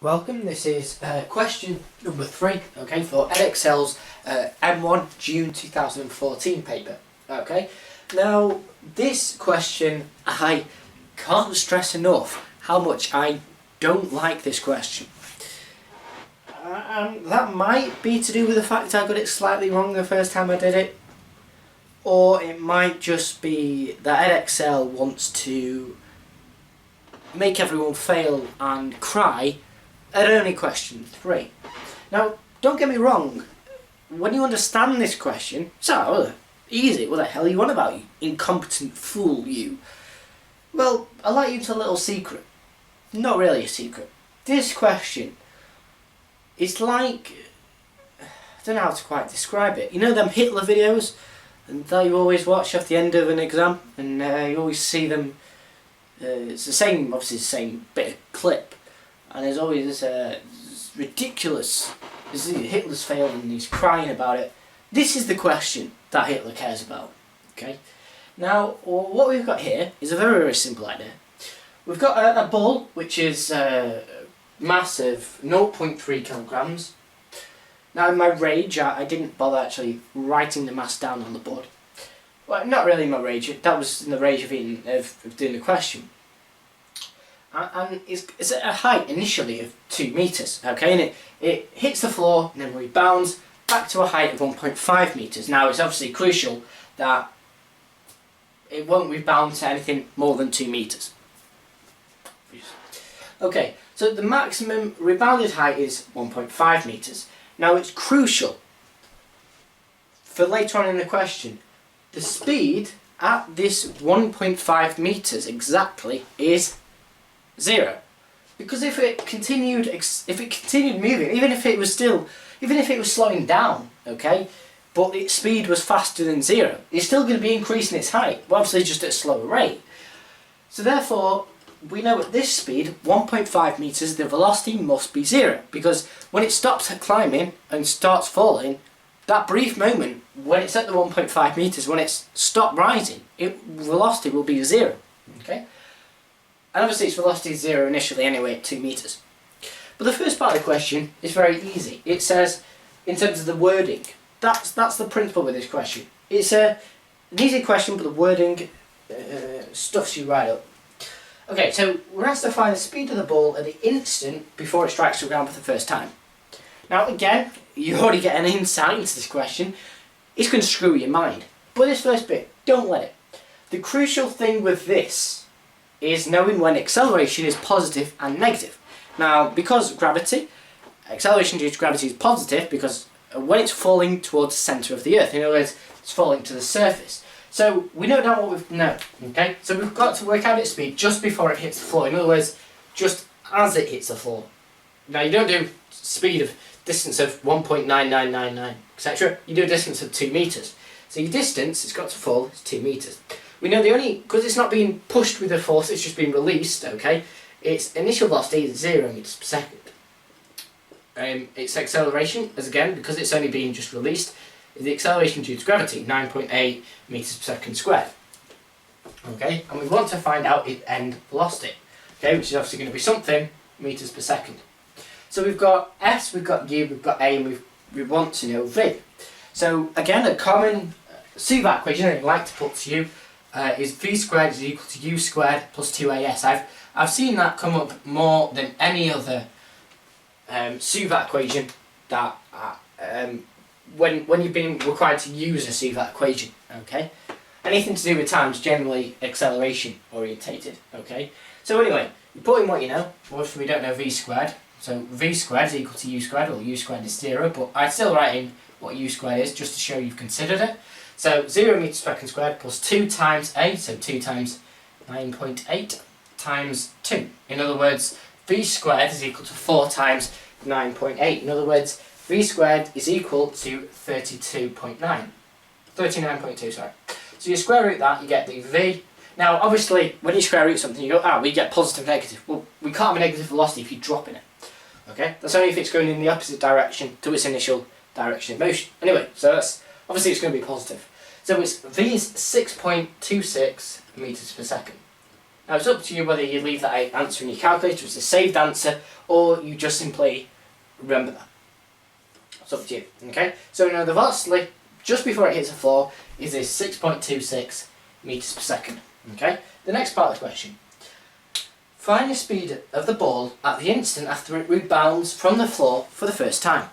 Welcome, this is question number 3, okay, for Edexcel's M1 June 2014 paper. Okay, now this question, I can't stress enough how much I don't like this question. That might be to do with the fact that I got it slightly wrong the first time I did it, or it might just be that Edexcel wants to make everyone fail and cry at only question 3. Now, don't get me wrong, when you understand this question, so easy, what the hell are you on about, you incompetent fool, you? Well, I'll let you into a little secret. Not really a secret. This question is like, I don't know how to quite describe it. You know them Hitler videos that you always watch at the end of an exam, and you always see them, it's the same, obviously the same bit of clip. And there's always this ridiculous, Hitler's failed and he's crying about it. This is the question that Hitler cares about. Okay. Now, what we've got here is a very, very simple idea. We've got a ball which is mass of 0.3 kilograms. Now, in my rage, I didn't bother actually writing the mass down on the board. Well, not really in my rage. That was in the rage of doing the question. And it's at a height initially of 2 meters, okay, and it hits the floor and then rebounds back to a height of 1.5 meters. Now, it's obviously crucial that it won't rebound to anything more than 2 meters. Okay, so the maximum rebounded height is 1.5 meters. Now, it's crucial for later on in the question, the speed at this 1.5 meters exactly is 0, because if it continued moving, even if it was slowing down, okay, but its speed was faster than 0, it's still going to be increasing its height, but obviously just at a slower rate. So therefore, we know at this speed, 1.5 meters, the velocity must be 0, because when it stops climbing and starts falling, that brief moment when it's at the 1.5 meters, when it's stopped rising, velocity will be 0. Okay. And obviously its velocity is 0 initially anyway at 2 meters. But the first part of the question is very easy. It says, in terms of the wording, that's the principle with this question. It's an easy question, but the wording stuffs you right up. Okay, so we're asked to find the speed of the ball at the instant before it strikes the ground for the first time. Now again, you already get an insight into this question. It's going to screw your mind. But this first bit, don't let it. The crucial thing with this is knowing when acceleration is positive and negative. Now, because gravity, acceleration due to gravity is positive because when it's falling towards the centre of the Earth, in other words, it's falling to the surface. So we know now what we know, okay? So we've got to work out its speed just before it hits the floor. In other words, just as it hits the floor. Now, you don't do speed of distance of 1.9999, etc. You do a distance of 2 meters. So your distance, it's got to fall, is 2 meters. We know because it's not being pushed with a force, it's just being released, okay? Its initial velocity is 0 meters per second. Its acceleration, as again, because it's only being just released, is the acceleration due to gravity, 9.8 meters per second squared. Okay, and we want to find out its end velocity, okay, which is obviously going to be something meters per second. So we've got S, we've got U, we've got A, and we want to know V. So again, a common CVAT equation I like to put to you is V squared is equal to U squared plus 2AS. I've seen that come up more than any other CVAT equation that when you've been required to use a CVAT equation, okay? Anything to do with time is generally acceleration orientated, okay? So anyway, you put in what you know. Obviously we don't know V squared, so V squared is equal to U squared, or U squared is 0, but I'd still write in what U squared is just to show you've considered it. So 0 meters per second squared plus 2 times A, so 2 times 9.8 times 2. In other words, V squared is equal to 4 times 9.8. In other words, V squared is equal to 39.2, sorry. So you square root that, you get the V. Now obviously, when you square root something, you go, we get positive, negative. Well, we can't have a negative velocity if you're dropping it. Okay? That's only if it's going in the opposite direction to its initial direction of motion. Anyway, so that's obviously it's going to be positive. So it's V is 6.26 meters per second. Now it's up to you whether you leave that answer in your calculator as a saved answer or you just simply remember that. It's up to you, okay? So now the velocity just before it hits the floor is 6.26 meters per second, okay? The next part of the question. Find the speed of the ball at the instant after it rebounds from the floor for the first time.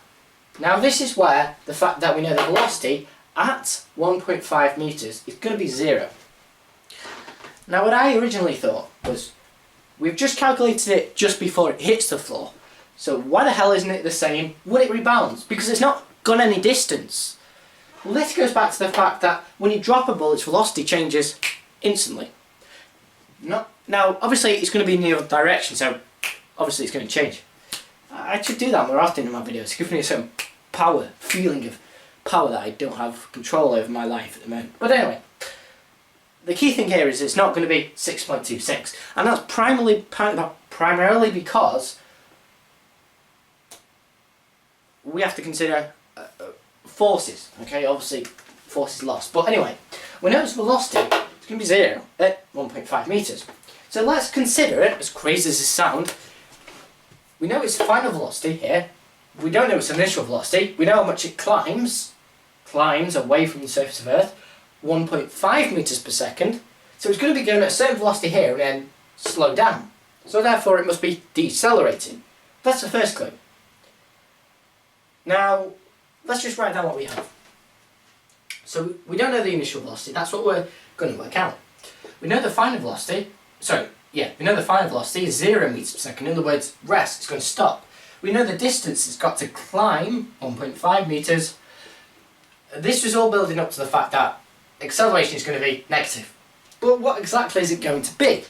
Now this is where the fact that we know the velocity at 1.5 meters is going to be 0. Now what I originally thought was, we've just calculated it just before it hits the floor. So why the hell isn't it the same when it rebounds? Because it's not gone any distance. Well, this goes back to the fact that when you drop a ball, its velocity changes instantly. Now, obviously it's going to be in the other direction, so obviously it's going to change. I should do that more often in my videos, giving me some power, feeling of power that I don't have control over my life at the moment. But anyway, the key thing here is it's not going to be 6.26, and that's primarily because we have to consider forces, okay? Obviously, force is lost. But anyway, we know its velocity is going to be 0 at 1.5 meters. So let's consider it, as crazy as it sounds. We know its final velocity here. We don't know its initial velocity. We know how much it climbs away from the surface of Earth, 1.5 meters per second. So it's going to be going at a certain velocity here and then slow down. So therefore it must be decelerating. That's the first clue. Now, let's just write down what we have. So we don't know the initial velocity, that's what we're going to work out. We know the final velocity, we know the final velocity is 0 meters per second, in other words, rest, it's going to stop. We know the distance it's got to climb, 1.5 meters. This was all building up to the fact that acceleration is going to be negative. But what exactly is it going to be?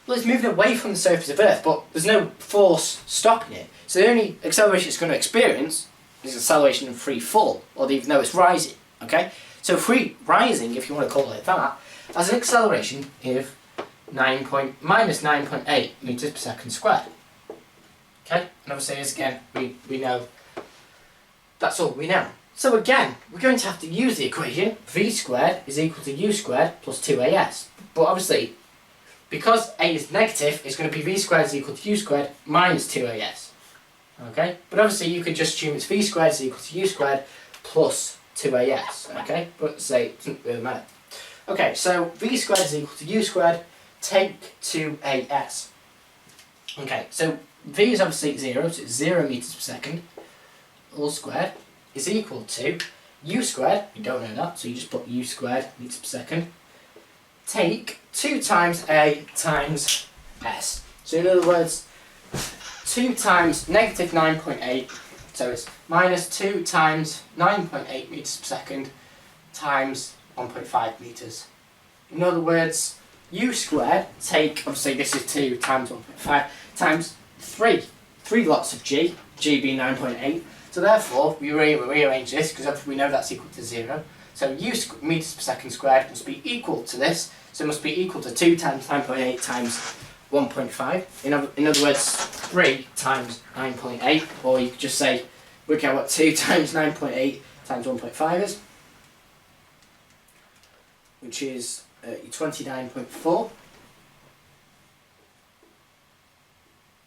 Well, it's moving away from the surface of Earth, but there's no force stopping it. So the only acceleration it's going to experience is acceleration in free fall, or even though it's rising, okay? So free rising, if you want to call it that, has an acceleration of minus 9.8 meters per second squared. Okay, and obviously as again, we know, that's all we know. So again, we're going to have to use the equation, v squared is equal to u squared plus 2as. But obviously, because a is negative, it's going to be v squared is equal to u squared minus 2as. Okay, but obviously you could just assume it's v squared is equal to u squared plus 2as. Okay, but say it doesn't really matter. Okay, so v squared is equal to u squared, take 2as. Okay, so v is obviously 0, so it's 0 meters per second, all squared, is equal to u squared, we don't know that, so you just put u squared meters per second, take 2 times a times s. So in other words, 2 times negative 9.8, so it's minus 2 times 9.8 meters per second times 1.5 meters. In other words, u squared, take, obviously this is 2 times 1.5, times 3 lots of g being 9.8, so therefore we rearrange this because we know that's equal to 0, so u meters per second squared must be equal to this, so it must be equal to 2 times 9.8 times 1.5, in other words 3 times 9.8, or you could just say, work out what 2 times 9.8 times 1.5 is, which is 29.4.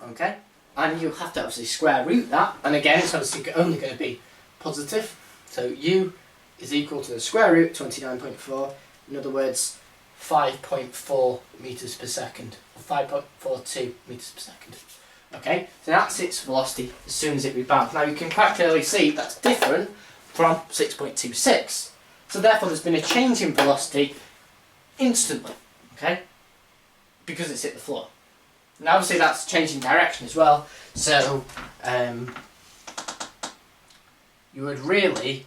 Okay, and you have to obviously square root that, and again it's obviously only going to be positive, so u is equal to the square root 29.4, in other words 5.4 meters per second, or 5.42 meters per second. Okay, so that's its velocity as soon as it rebounds. Now you can quite clearly see that's different from 6.26, so therefore there's been a change in velocity instantly, okay, because it's hit the floor. And obviously that's changing direction as well, so you would really,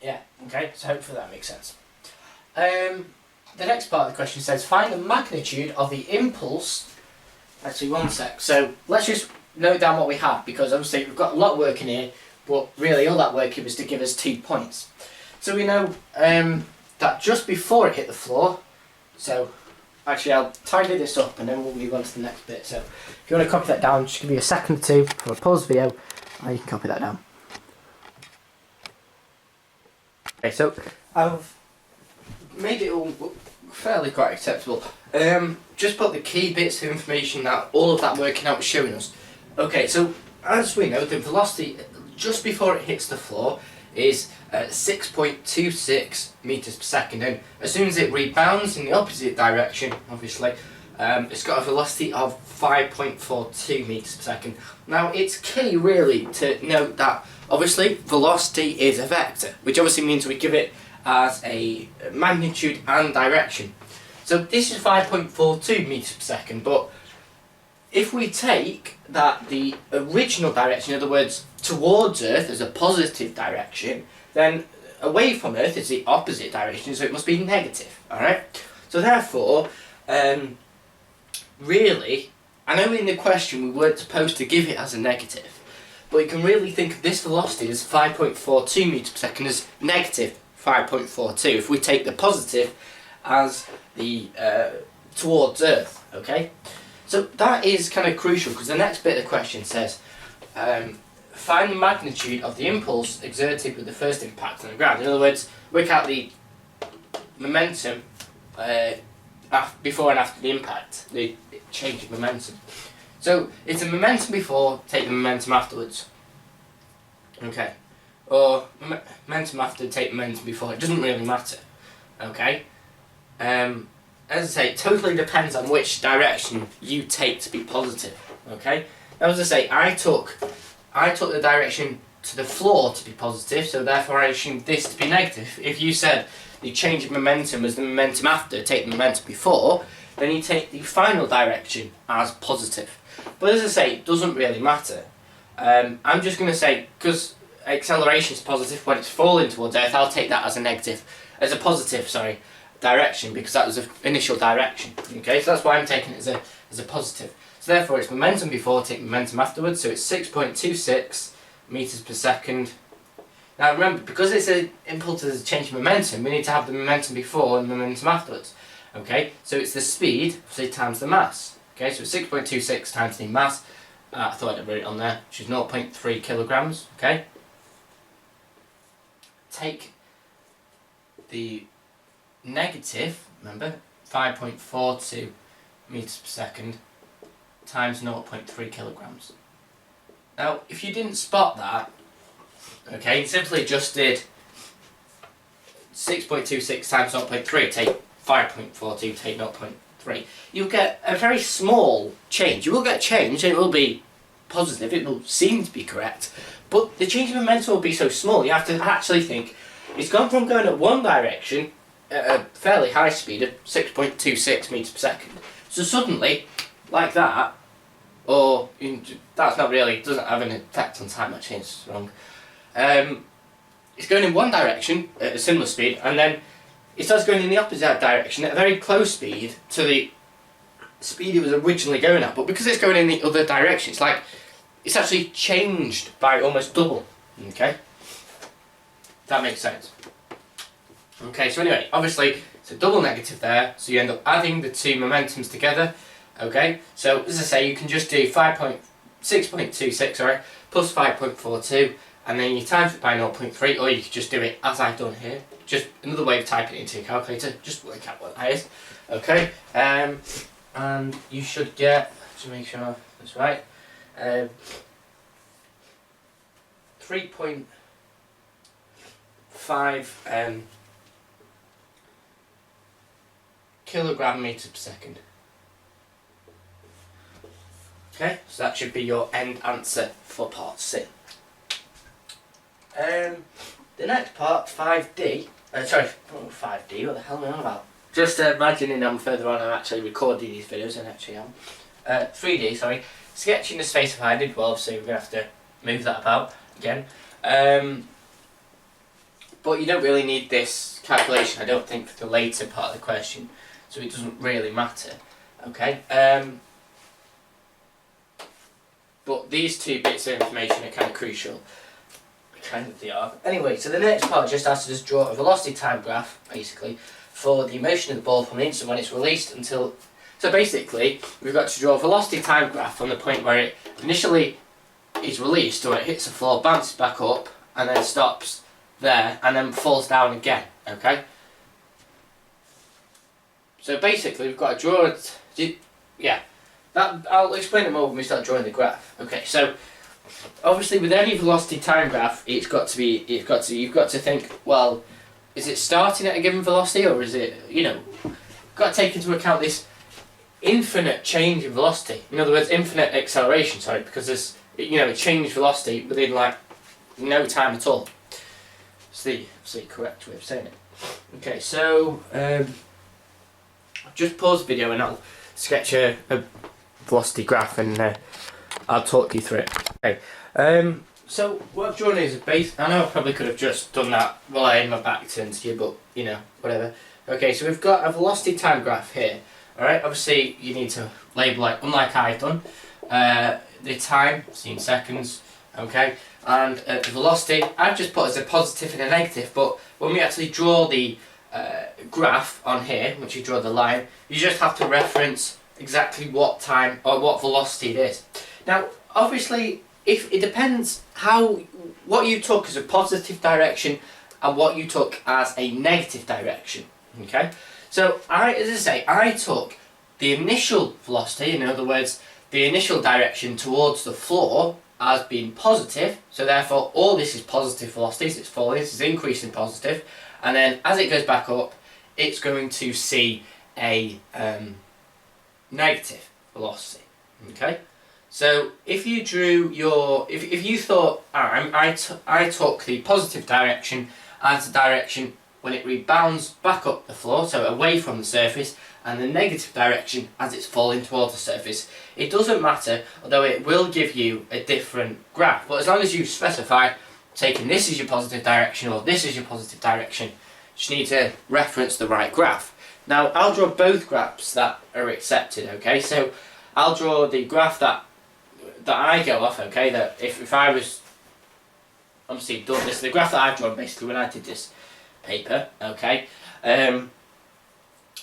okay, so hopefully that makes sense. The next part of the question says, find the magnitude of the impulse, actually one sec, so let's just note down what we have, because obviously we've got a lot of work in here, but really all that work was to give us 2 points. So we know that just before it hit the floor, so actually I'll tidy this up and then we'll move on to the next bit. So if you want to copy that down, just give me a second or two before I pause the video and you can copy that down. Okay, so I've made it all fairly quite acceptable. Just put the key bits of information that all of that working out was showing us. Okay, so as we know, the velocity just before it hits the floor is 6.26 meters per second, and as soon as it rebounds in the opposite direction, obviously, it's got a velocity of 5.42 meters per second. Now, it's key really to note that obviously velocity is a vector, which obviously means we give it as a magnitude and direction. So this is 5.42 meters per second, but if we take that the original direction, in other words, towards Earth as a positive direction, then away from Earth is the opposite direction, so it must be negative, alright? So therefore, really, I know in the question we weren't supposed to give it as a negative, but you can really think of this velocity as 5.42 meters per second as negative 5.42 if we take the positive as the towards Earth, okay? So that is kind of crucial because the next bit of the question says, find the magnitude of the impulse exerted with the first impact on the ground. In other words, work out the momentum before and after the impact, the change of momentum. So it's a momentum before, take the momentum afterwards. Okay. Or momentum after, take momentum before. It doesn't really matter. Okay. As I say, it totally depends on which direction you take to be positive. Okay. Now, as I say, I took the direction to the floor to be positive, so therefore I assumed this to be negative. If you said the change of momentum was the momentum after, take the momentum before, then you take the final direction as positive. But as I say, it doesn't really matter. I'm just going to say, because acceleration is positive when it's falling towards Earth, I'll take that as a positive direction, because that was the initial direction. Okay, so that's why I'm taking it as a positive. So therefore it's momentum before, take momentum afterwards, so it's 6.26 meters per second. Now remember, because it's an impulse as a change of momentum, we need to have the momentum before and the momentum afterwards. Okay, so it's the speed, say, times the mass. Okay, so it's 6.26 times the mass. I thought I'd write it on there, which is 0.3 kilograms. Okay, take the negative, remember, 5.42 meters per second times 0.3 kilograms. Now, if you didn't spot that, okay, you simply just did 6.26 times 0.3, take 5.42, take 0.3. You'll get a very small change. You will get change, and it will be positive, it will seem to be correct, but the change of momentum will be so small, you have to actually think, it's gone from going at one direction at a fairly high speed of 6.26 meters per second. So suddenly, like that, or that's not really, doesn't have an effect on time, actually, it's wrong. It's going in one direction at a similar speed, and then it starts going in the opposite direction at a very close speed to the speed it was originally going at. But because it's going in the other direction, it's like it's actually changed by almost double. Okay, that makes sense. Okay, so anyway, obviously it's a double negative there, so you end up adding the two momentums together. Okay, so as I say, you can just do 6.26, plus 5.42, and then you times it by 0.3, or you could just do it as I've done here. Just another way of typing it into your calculator, just work out what that is. Okay, and you should get, to make sure that's right, 3.5 kilogram meters per second. Okay, so that should be your end answer for part C. The next part, 5D, 5D, what the hell am I on about? Just imagining I'm further on, I'm actually recording these videos, and actually am. 3D, sketching the space of hide involved, so we're going to have to move that about again. But you don't really need this calculation, I don't think, for the later part of the question, so it doesn't really matter. Okay. But these two bits of information are kind of crucial. Kind of they are. Anyway, so the next part just asks us to draw a velocity time graph, basically, for the motion of the ball from the instant when it's released until... So basically, we've got to draw a velocity time graph from the point where it initially is released, or it hits the floor, bounces back up, and then stops there, and then falls down again, okay? So basically we've got to draw it, yeah, that, I'll explain it more when we start drawing the graph. Okay, so obviously with any velocity time graph, you've got to think, well, is it starting at a given velocity, or is it, got to take into account this infinite change in velocity. In other words, infinite acceleration, sorry, because there's, a change velocity within like no time at all. It's the correct way of saying it. Okay, so just pause the video and I'll sketch a velocity graph and I'll talk you through it. Okay, so what I've drawn is a base. I know I probably could have just done that while I had my back turned to you, but whatever. Okay, so we've got a velocity time graph here. Alright, obviously you need to label it, unlike I've done, the time, seen seconds, okay, and the velocity, I've just put as a positive and a negative, but when we actually draw the graph on here, once you draw the line, you just have to reference exactly what time or what velocity it is. Now, obviously, if it depends what you took as a positive direction and what you took as a negative direction, okay? So, as I say, I took the initial velocity, in other words, the initial direction towards the floor as being positive, so therefore all this is positive velocities, it's falling, this is increasing positive, and then as it goes back up, it's going to see a negative velocity, okay? So, if you drew if you thought, I took the positive direction as the direction when it rebounds back up the floor, so away from the surface, and the negative direction as it's falling towards the surface. It doesn't matter, although it will give you a different graph, but as long as you specify taking this as your positive direction or this is your positive direction, you just need to reference the right graph. Now, I'll draw both graphs that are accepted, okay? So, I'll draw the graph that I go off, okay? That if I was, obviously, done this, the graph that I've drawn basically when I did this paper, okay?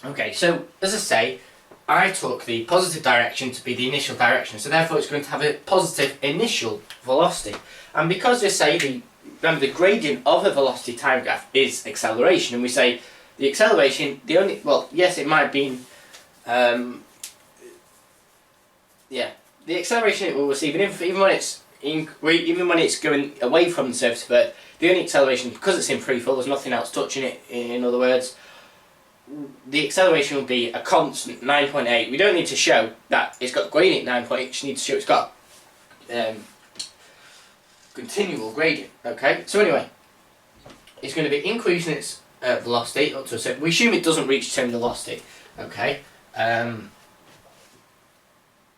Okay, so as I say, I took the positive direction to be the initial direction, so therefore it's going to have a positive initial velocity. And because we say remember the gradient of a velocity time graph is acceleration, and we say the acceleration, yes, it might be, the acceleration it will receive, even when it's going away from the surface, but the only acceleration, because it's in free fall, there's nothing else touching it, in other words, the acceleration will be a constant 9.8. We don't need to show that it's got gradient 9.8, we just need to show it's got continual gradient, okay? So anyway, it's going to be increasing its velocity up to a certain, we assume it doesn't reach terminal velocity, okay?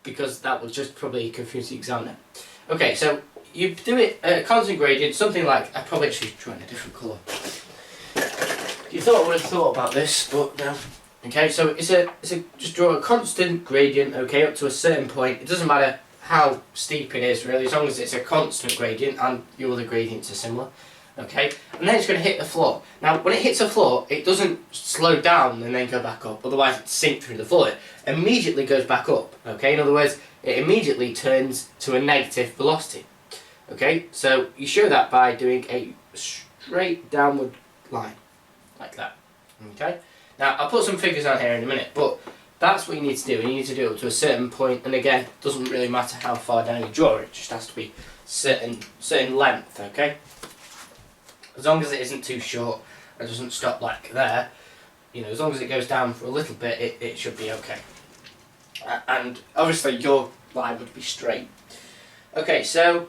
Because that will just probably confuse the examiner. Okay, so you do it at a constant gradient, something like, I probably actually draw in a different colour. You thought I would have thought about this, but no. Okay, so it's a just draw a constant gradient, okay, up to a certain point. It doesn't matter how steep it is really, as long as it's a constant gradient and your other gradients are similar. Okay, and then it's going to hit the floor. Now, when it hits the floor, it doesn't slow down and then go back up, otherwise it sinks through the floor. It immediately goes back up, okay? In other words, it immediately turns to a negative velocity. Okay, so you show that by doing a straight downward line, like that. Okay, now I'll put some figures on here in a minute, but that's what you need to do. You need to do it up to a certain point, and again, it doesn't really matter how far down you draw it, just has to be certain length, okay? As long as it isn't too short and doesn't stop like there, as long as it goes down for a little bit, it should be okay. And obviously your line would be straight. Okay, so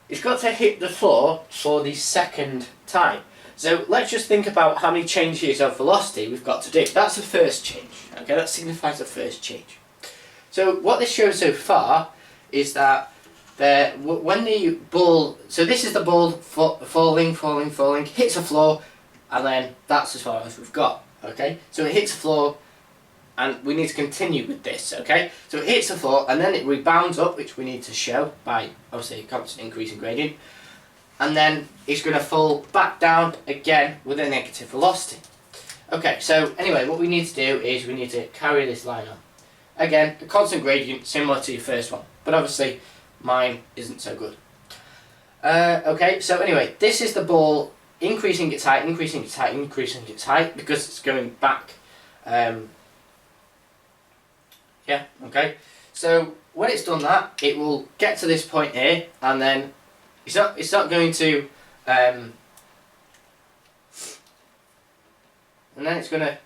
it's got to hit the floor for the second time. So let's just think about how many changes of velocity we've got to do. That's the first change. Okay, that signifies the first change. So what this shows so far is that when the ball, so this is the ball falling, hits the floor, and then that's as far as we've got. Okay, so it hits the floor, and we need to continue with this. Okay, so it hits the floor, and then it rebounds up, which we need to show by obviously a constant increase in gradient. And then it's going to fall back down again with a negative velocity. Okay, so anyway, what we need to do is we need to carry this line on. Again, a constant gradient similar to your first one, but obviously mine isn't so good. Okay, so anyway, this is the ball increasing its height, because it's going back Yeah, okay. So when it's done that, it will get to this point here, and then it's not going to, and then it's going to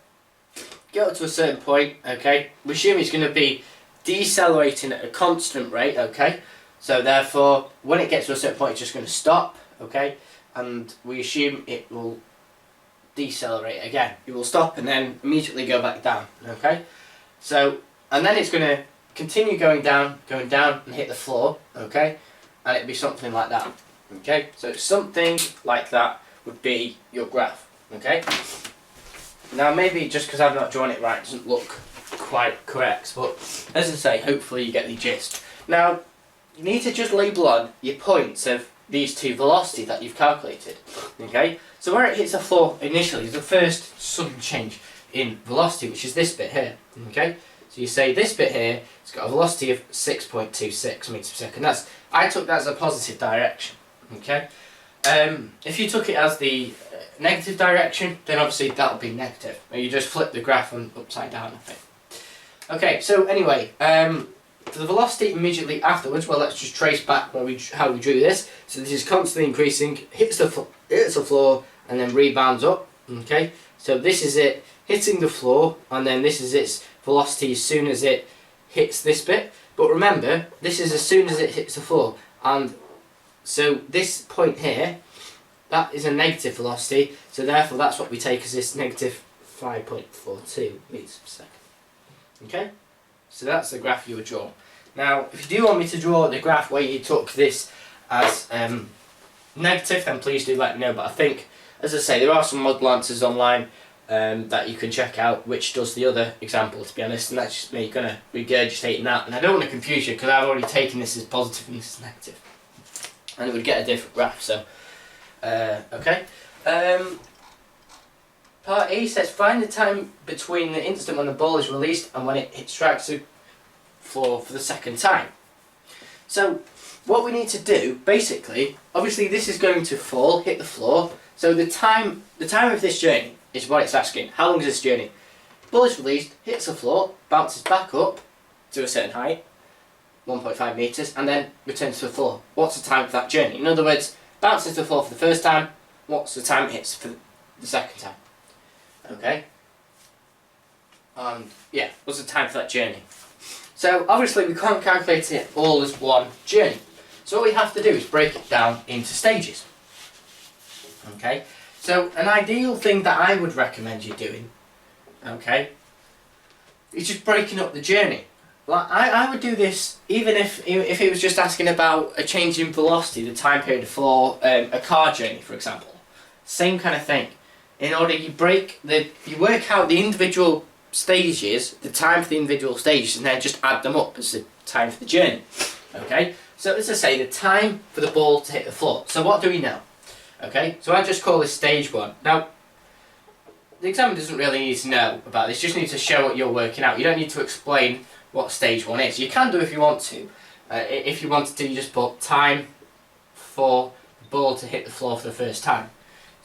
get up to a certain point, okay. We assume it's going to be decelerating at a constant rate, okay. So therefore, when it gets to a certain point, it's just going to stop, okay. And we assume it will decelerate again. It will stop and then immediately go back down, okay. So, and then it's going to continue going down and hit the floor, okay, and it'd be something like that, okay. So something like that would be your graph, okay. Now maybe just because I've not drawn it right, it doesn't look quite correct, but as I say, hopefully you get the gist. Now you need to just label on your points of these two velocities that you've calculated, okay. So where it hits the floor initially is the first sudden change in velocity, which is this bit here, okay. So you say this bit here, it's got a velocity of 6.26 meters per second. I took that as a positive direction, okay. If you took it as the negative direction, then obviously that would be negative. You just flip the graph on upside down, I think. Okay, so anyway, for the velocity immediately afterwards, well, let's just trace back how we drew this. So this is constantly increasing, hits the floor, and then rebounds up. Okay, so this is it hitting the floor, and then this is its velocity as soon as it hits this bit. But remember, this is as soon as it hits the floor, and so this point here, that is a negative velocity. So therefore, that's what we take as this negative 5.42 meters per second. Okay, so that's the graph you would draw. Now, if you do want me to draw the graph where you took this as negative, then please do let me know. But I think, as I say, there are some model answers online that you can check out, which does the other example, to be honest, and that's just me going to regurgitating that. And I don't want to confuse you because I've already taken this as positive and this as negative, and it would get a different graph. So, okay. Part E says find the time between the instant when the ball is released and when it strikes the floor for the second time. So what we need to do, basically, obviously this is going to fall, hit the floor. So the time of this journey is what it's asking. How long is this journey? Ball is released, hits the floor, bounces back up to a certain height, 1.5 meters, and then returns to the floor. What's the time of that journey? In other words, bounces to the floor for the first time. What's the time it hits for the second time? Okay. Yeah, what's the time for that journey? So obviously we can't calculate it all as one journey. So what we have to do is break it down into stages. Okay. So an ideal thing that I would recommend you doing, okay, is just breaking up the journey. Like I would do this even if it was just asking about a change in velocity, the time period for a car journey, for example. Same kind of thing. In order you work out the individual stages, the time for the individual stages, and then just add them up as the time for the journey. Okay, so as I say, the time for the ball to hit the floor. So what do we know? Okay, so I just call this stage 1. Now, the examiner doesn't really need to know about this, just need to show what you're working out. You don't need to explain what stage 1 is. You can do if you want to. If you wanted to, you just put time for the ball to hit the floor for the first time.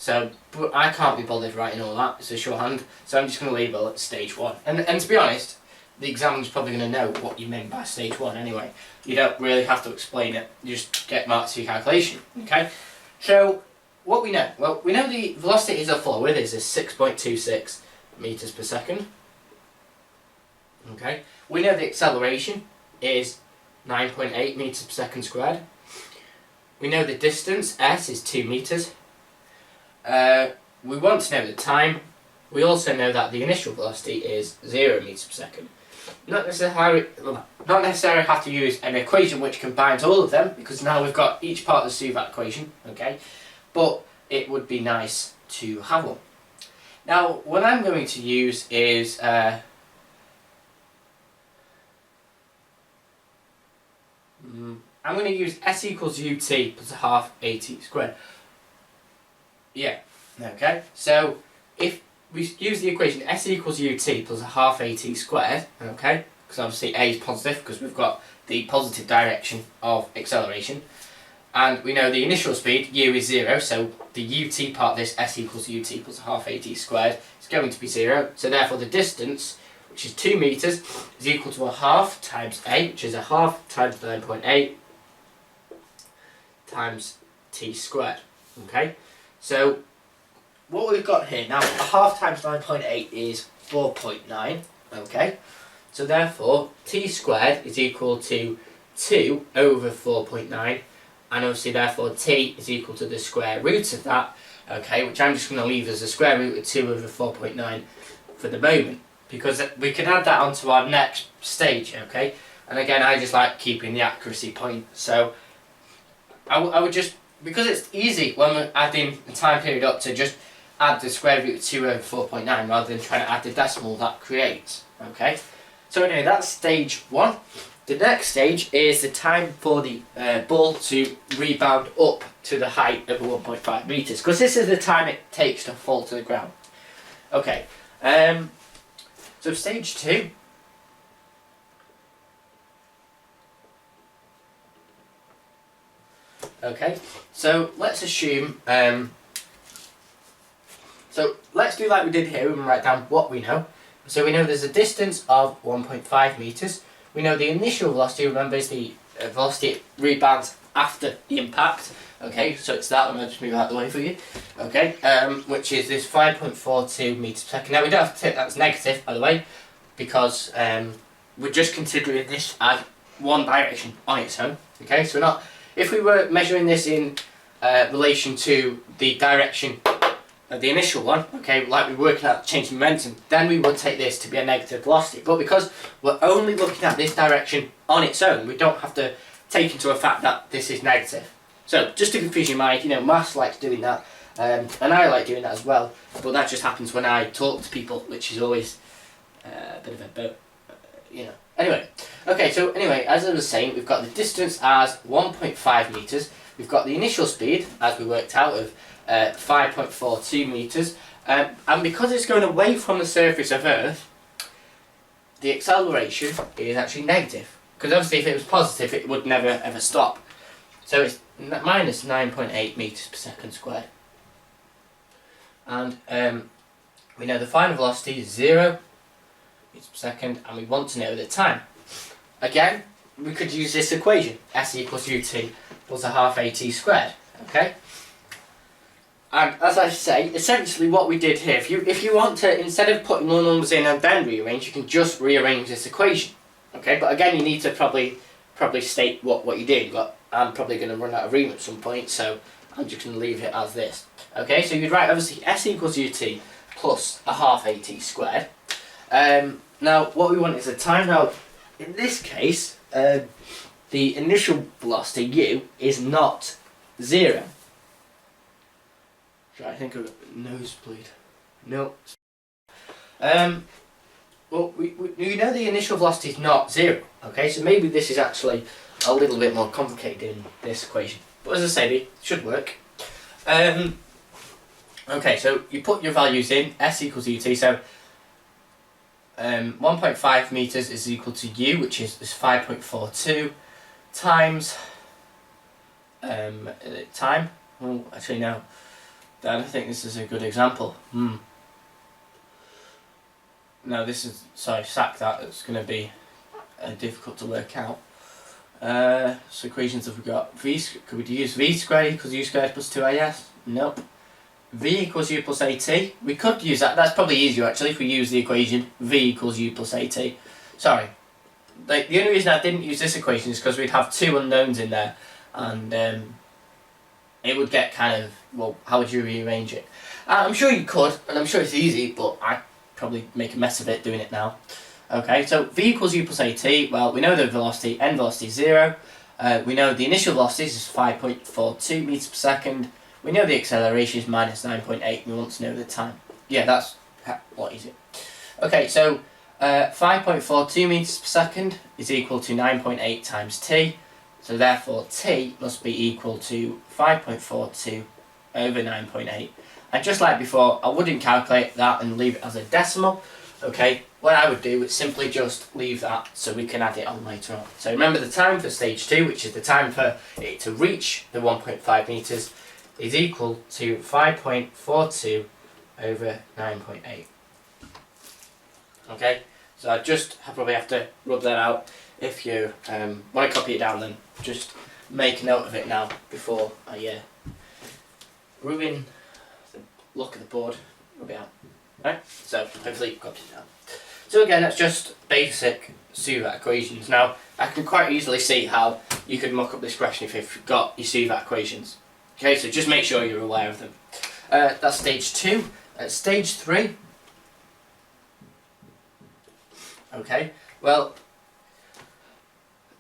So, but I can't be bothered writing all that, it's a shorthand, so I'm just going to label it stage 1. And to be honest, the examiner's probably going to know what you mean by stage 1 anyway. You don't really have to explain it, you just get marks for your calculation, okay? So, what we know? Well, we know the velocity is a floor with is 6.26 meters per second. Okay. We know the acceleration is 9.8 meters per second squared. We know the distance, s, is 2 meters. We want to know the time. We also know that the initial velocity is 0 meters per second. Not necessarily have to use an equation which combines all of them, because now we've got each part of the CVAT equation, okay? But it would be nice to have one. Now, what I'm going to use is I'm going to use s equals ut plus a half at squared. Yeah, okay. So if we use the equation s equals ut plus a half at squared, okay, because obviously a is positive because we've got the positive direction of acceleration, and we know the initial speed, u, is 0, so the ut part of this s equals ut plus a half at squared is going to be 0, so therefore the distance, which which is 2 metres, is equal to a half times A, which is a half times 9.8 times t squared. Okay, so what we've got here now, a half times 9.8 is 4.9. Okay, so therefore t squared is equal to 2 over 4.9, and obviously therefore t is equal to the square root of that. Okay, which I'm just going to leave as the square root of 2 over 4.9 for the moment, because we can add that onto our next stage. Okay, and again, I just like keeping the accuracy point, so I would just, because it's easy when we're adding the time period up, to just add the square root of 2 over 4.9 rather than trying to add the decimal that creates. Okay, so anyway, that's stage 1. The next stage is the time for the ball to rebound up to the height of 1.5 metres, because this is the time it takes to fall to the ground. Okay, so stage 2. Okay, so let's assume, so let's do like we did here and write down what we know. So we know there's a distance of 1.5 metres. We know the initial velocity, remember, is the velocity it rebounds after the impact. Okay, so it's that, I'm going to just move out of the way for you. Okay, which is this 5.42 metres per second. Now we don't have to take that as negative, by the way, because we're just considering this as one direction on its own. Okay, so we're not, if we were measuring this in relation to the direction of the initial one, okay, like we're working out change in momentum, then we would take this to be a negative velocity. But because we're only looking at this direction on its own, we don't have to take into account that this is negative. So just to confuse your mind, you know, maths likes doing that, and I like doing that as well, but that just happens when I talk to people, which is always a bit of a boat, you know. Anyway, okay, so anyway, as I was saying, we've got the distance as 1.5 metres, we've got the initial speed, as we worked out, of 5.42 metres, and because it's going away from the surface of Earth, the acceleration is actually negative, because obviously if it was positive it would never ever stop. So it's minus 9.8 metres per second squared. And we know the final velocity is 0 metres per second, and we want to know the time. Again, we could use this equation, s equals ut plus a half at squared. Okay? And as I say, essentially what we did here, if you want to, instead of putting all numbers in and then rearrange, you can just rearrange this equation. Okay, but again, you need to probably state what you're doing, but I'm probably going to run out of room at some point, so I'm just going to leave it as this. Okay, so you'd write, obviously, s equals ut plus a half at squared. Now, what we want is the time. Now, in this case, the initial velocity, u, is not 0. I think of a nosebleed. No. Well, we know the initial velocity is not 0. Okay, so maybe this is actually a little bit more complicated in this equation. But as I say, it should work. Okay, so you put your values in. S equals ut. So 1.5 metres is equal to u, which is 5.42 times time. Oh, actually no. I don't think this is a good example. No, this is, sorry, sack that, it's going to be difficult to work out. So equations have we got? Could we use v squared equals u squared plus 2as? Nope. V equals u plus at. We could use that, that's probably easier actually if we use the equation v equals u plus at. Sorry. The only reason I didn't use this equation is because we'd have two unknowns in there, and it would get kind of, well, how would you rearrange it? I'm sure you could, and I'm sure it's easy, but I'd probably make a mess of it doing it now. Okay, so v equals u plus at, well, we know the velocity, end velocity is 0. We know the initial velocity is 5.42 metres per second. We know the acceleration is minus 9.8, we want to know the time. Yeah, that's what is it? Okay, so 5.42 metres per second is equal to 9.8 times t. So therefore t must be equal to 5.42 over 9.8. And just like before, I wouldn't calculate that and leave it as a decimal. Okay, what I would do is simply just leave that so we can add it on later on. So remember the time for stage 2, which is the time for it to reach the 1.5 metres, is equal to 5.42 over 9.8. Okay, So I probably have to rub that out. If you want to copy it down, then just make a note of it now before I ruin the look of the board. Rub it out. Right? So hopefully you've copied it down. So again, that's just basic SUVAT equations. Now, I can quite easily see how you could muck up this question if you've got your SUVAT equations. Okay, so just make sure you're aware of them. That's stage 2. Stage 3. Okay, well,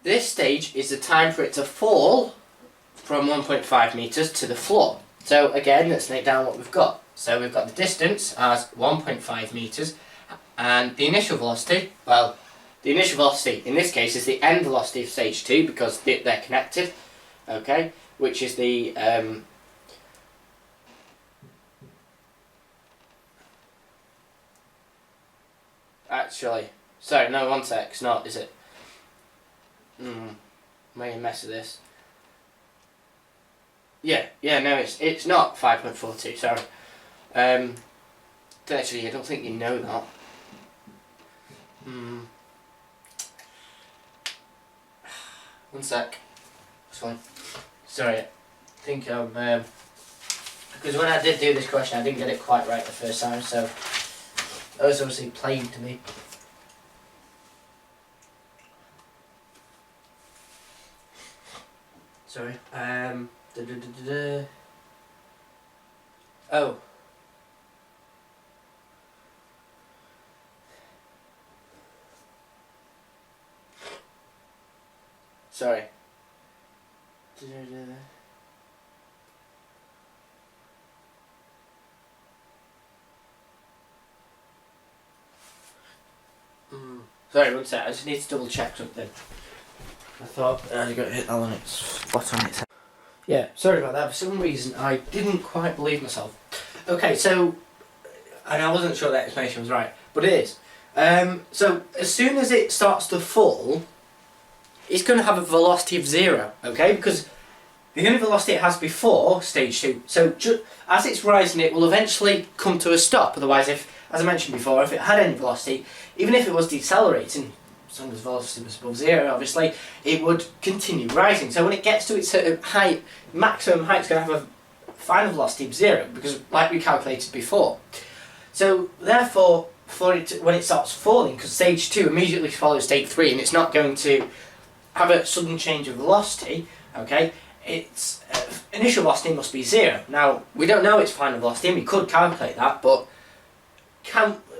this stage is the time for it to fall from 1.5 metres to the floor. So again, let's note down what we've got. So we've got the distance as 1.5 metres, and the initial velocity, well, the initial velocity in this case is the end velocity of stage 2 because they're connected, okay, which is the actually, sorry, no, one sec, it's not, is it? Made a mess of this. Yeah, no, it's not 5.42, sorry. Actually, I don't think you know that. One sec. It's fine. Sorry, I think because when I did do this question, I didn't get it quite right the first time, so that was obviously plain to me. Sorry. Oh. Sorry. Sorry, one sec. I just need to double check something. I thought I got hit that on its spot on its head. Yeah, sorry about that. For some reason, I didn't quite believe myself. Okay, so, and I wasn't sure that explanation was right, but it is. So, as soon as it starts to fall, it's going to have a velocity of 0, okay? Because the only velocity it has before stage 2. So, as it's rising, it will eventually come to a stop. Otherwise, as I mentioned before, if it had any velocity, even if it was decelerating, as long as velocity was above 0, obviously, it would continue rising. So when it gets to its height, maximum height is going to have a final velocity of 0, because like we calculated before. So therefore, when it starts falling, because stage 2 immediately follows stage 3, and it's not going to have a sudden change of velocity, okay, its initial velocity must be 0. Now, we don't know its final velocity, and we could calculate that, but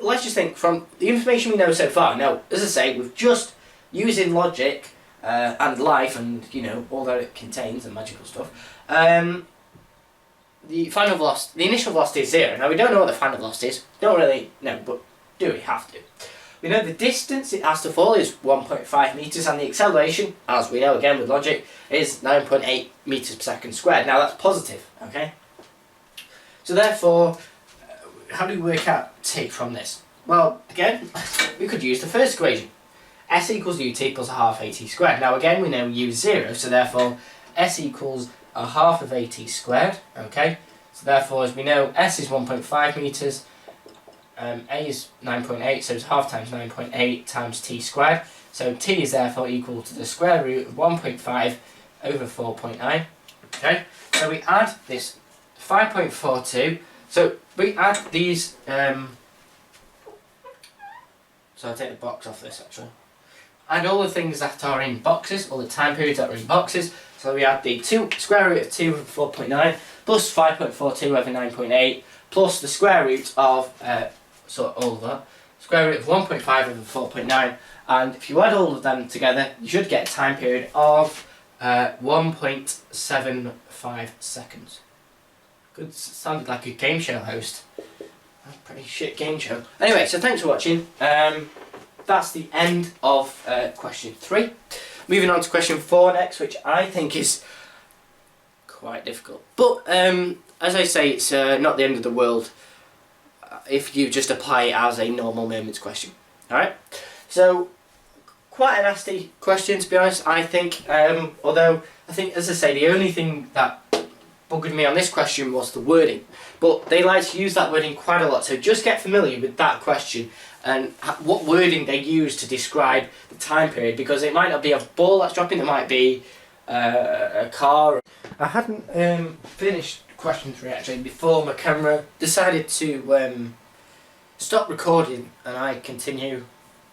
let's just think from the information we know so far. Now, as I say, we've just using logic and life and, you know, all that it contains and magical stuff. The final velocity, the initial velocity is 0. Now, we don't know what the final velocity is. Don't really know, but do we have to? We know the distance it has to fall is 1.5 metres, and the acceleration, as we know again with logic, is 9.8 metres per second squared. Now, that's positive, okay? So therefore, how do we work out t from this? Well, again, we could use the first equation. S equals ut equals a half at squared. Now again, we know u is 0, so therefore s equals a half of at squared, okay? So therefore, as we know, s is 1.5 metres, a is 9.8, so it's half times 9.8 times t squared. So t is therefore equal to the square root of 1.5 over 4.9, okay? So we add this 5.42, so we add these, so I'll take the box off this actually. Add all the things that are in boxes, all the time periods that are in boxes. So we add the square root of 2 over 4.9 plus 5.42 over 9.8 plus the square root of, so all of that, square root of 1.5 over 4.9, and if you add all of them together, you should get a time period of 1.75 seconds. Good, sounded like a game show host. A pretty shit game show. Anyway, so thanks for watching. That's the end of question 3. Moving on to question 4 next, which I think is quite difficult. But as I say, it's not the end of the world if you just apply it as a normal moments question. Alright? So, quite a nasty question to be honest, I think. Although, I think, as I say, the only thing that buggered me on this question was the wording. But they like to use that wording quite a lot, so just get familiar with that question and what wording they use to describe the time period, because it might not be a ball that's dropping, it might be a car. I hadn't finished question 3 actually before my camera decided to stop recording and I continue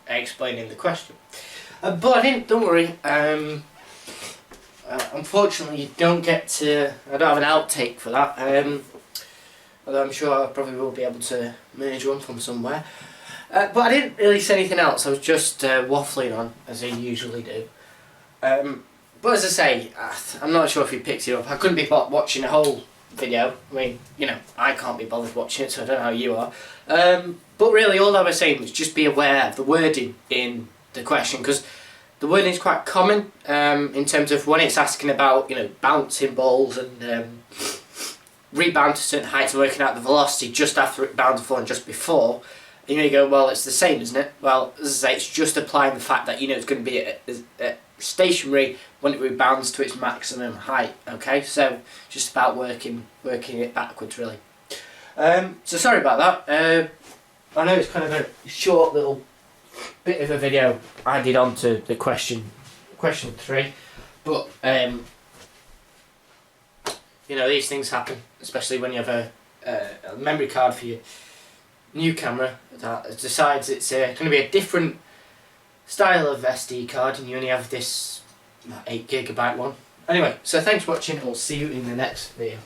explaining the question. But I didn't, don't worry. Unfortunately you don't get to, I don't have an outtake for that, although I'm sure I probably will be able to merge one from somewhere. But I didn't really say anything else, I was just waffling on as I usually do. But as I say, I'm not sure if you picked it up. I couldn't be watching a whole video. I mean, you know, I can't be bothered watching it, so I don't know how you are. But really, all I was saying was just be aware of the wording in the question, because the wording is quite common in terms of when it's asking about, you know, bouncing balls and rebound to certain heights and working out the velocity just after it bounds and just before. You know, you go, well, it's the same, isn't it? Well, as I say, it's just applying the fact that, you know, it's going to be stationary when it rebounds to its maximum height. Okay, so just about working it backwards, really. So sorry about that. I know it's kind of a short little bit of a video I did onto the question 3, but you know, these things happen, especially when you have a memory card for your new camera that decides it's going to be a different style of SD card and you only have this 8GB one. Anyway, so thanks for watching and we'll see you in the next video.